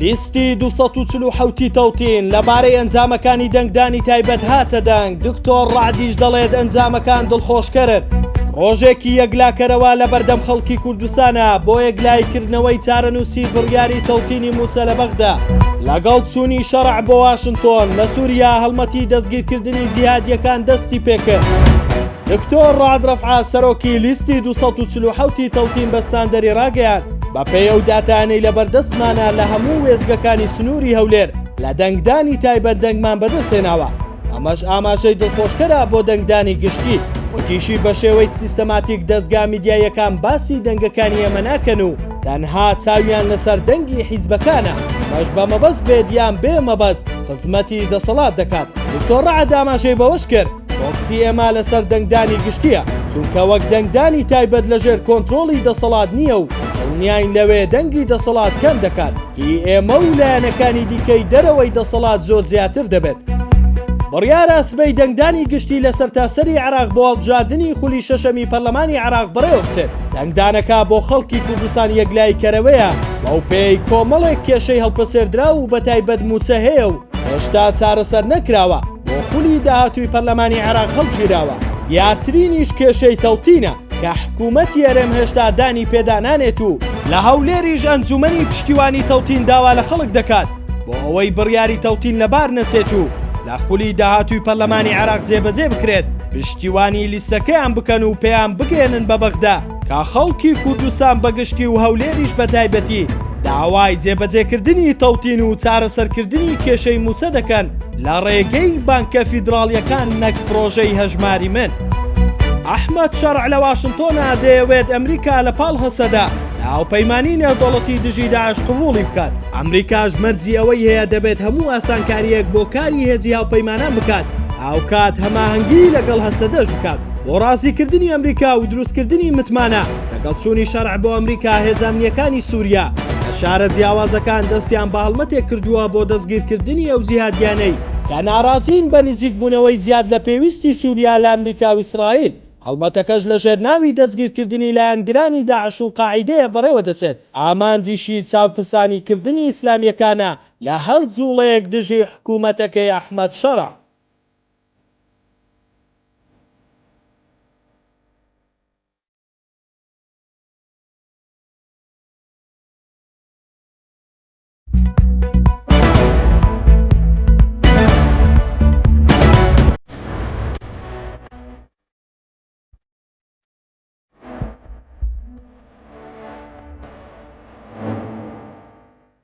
لیستی 247 تەوتین لەبارەی ئەنجامەکانی دەنگدانی تایبەت هاتە دەنگ. دکتۆر ڕعدیش دەڵێت ئەنجامەکان دڵخۆشکەرن. ڕۆژێکی یەکلاکەرەوە لە بەردەم خەڵکی کوردستانە بۆ یەکلایکردنەوەی چارەنووسی بڕیاری تەوتینی موچە لە بەغدا لەگەڵ چوونی شەرع بۆ واشنتۆن لە سووریا هەڵمەتی دەستگیرکردنی جیهادیەکان دەستی پێکرد. دکتۆر ڕعد ڕەفعا سەرۆکی لیستی 247 تەوتین بەستاندەری ڕاگەیان بە پێی ئەو داتانەی لە بەردەستمانە لە هەموو وێزگەکانی سنووری هەولێر لە دەنگدانی تایبەت دەنگمان بەدەستێناوە. ئەمەش ئاماژەی دڵخۆشکەرە بۆ دەنگدانی گشتی. وتیشی بە شێوەی سیستەماتیک دەستگا میدیایەکان باسی دەنگەکانی ئێمە ناکەن و تەنها چاویان لەسەر دەنگی حیزبەکانە، بەش بە مەبەست بێت یان بێ مەبەست خزمەتی دەسەڵات دەکات. دکتۆر ڕعد ئاماژەی بەوەش کرد بۆکسی ئێمە لەسەر دەنگدانی گشتیە، چونکە وەک دەنگدانی تایبەت لەژێر کۆنتڕۆڵی دەسەڵات نییە و دڵنیاین لەوێ دەنگی دەسەڵات کەم دەکات. هی ئێمە و لایەنەکانی دیکەی دەرەوەی دەسەڵات زۆر زیاتر دەبێت. بڕیارە سبەی دەنگدانی گشتی لە سەرتاسەری عێراق بۆ هەڵبژاردننی خولی شەشەمی پەرلەمانی عێراق بڕێوە بچێت. دەنگدانەکە بۆ خەڵکی کوردستان یەکلایکەرەوەیە، بەو پێی کۆمەڵێک کێشەی هەڵپەسێردرا و بە تایبەت موچە هەیە و هێشتا چارەسەر نەکراوە. بۆ خولی داهاتووی پەرلەمانی عێراق هەڵگیراوە. یارترینیش کێشەی تەوتینە کە حکوومەتی هەرێم هێشتا دانی پێدانانێت و لە هەولێریش ئەنجومەنی پشتیوانی تەوتین داوا لە خەڵک دەکات بۆ ئەوەی بڕیاری تەوتین لەبار نەچێت و لە خولی داهاتووی پەرلەمانی عێراق جێبەجێ بکرێت، پشتیوانی لیستەکەیان بکەن و پێیان بگێنن بە بەغدا کە خەڵکی کوردستان بەگشتی و هەولێریش بە تایبەتی داوای جێبەجێکردنی تەوتین و چارەسەرکردنی کێشەی موچە دەکەن لە ڕێگەی بانکە فیدراڵیەکان نەک پرۆژەی هەژماری من. ئەحمەد شەرع لە واشنتۆنە دەیەوێت ئەمریکا لە پاڵ هەسەدا هاوپەیمانی نێودەوڵەتی دژی داعش قبوڵی بکات. ئەمریکاش مەرجی ئەوەی هەیە دەبێت هەموو ئاسانکاریەک بۆ کاری هێزی هاوپەیمانان بکات، هاوکات هەماهەنگی لەگەڵ هەستەدەش بکات بۆ ڕازیکردنی ئەمریکا و دروستکردنی متمانە لەگەڵ چوونی شەرع بۆ ئەمریکا هێزانیەکانی سووریا لە شارە جیاوازەکان دەستیان بە هەڵمەتێک کردووە بۆ دەستگیرکردنی ئەو جیهادیانەی کە ناڕازین بە نزیکبوونەوەی زیاد لە پێویستی سووریا لە ئەمریکا و ئیسرائیل. هەڵمەتەکەش لە ژێرناوی دەستگیرکردنی لایەنگرانی داعش و قاعیدەیە بەڕێوە دەچێت. ئامانجیشی چاوپرسانیکردنی ئیسلامیەکانە لە هەر جوڵەیەک دژی حکوومەتەکەی ئەحمەد شەرع.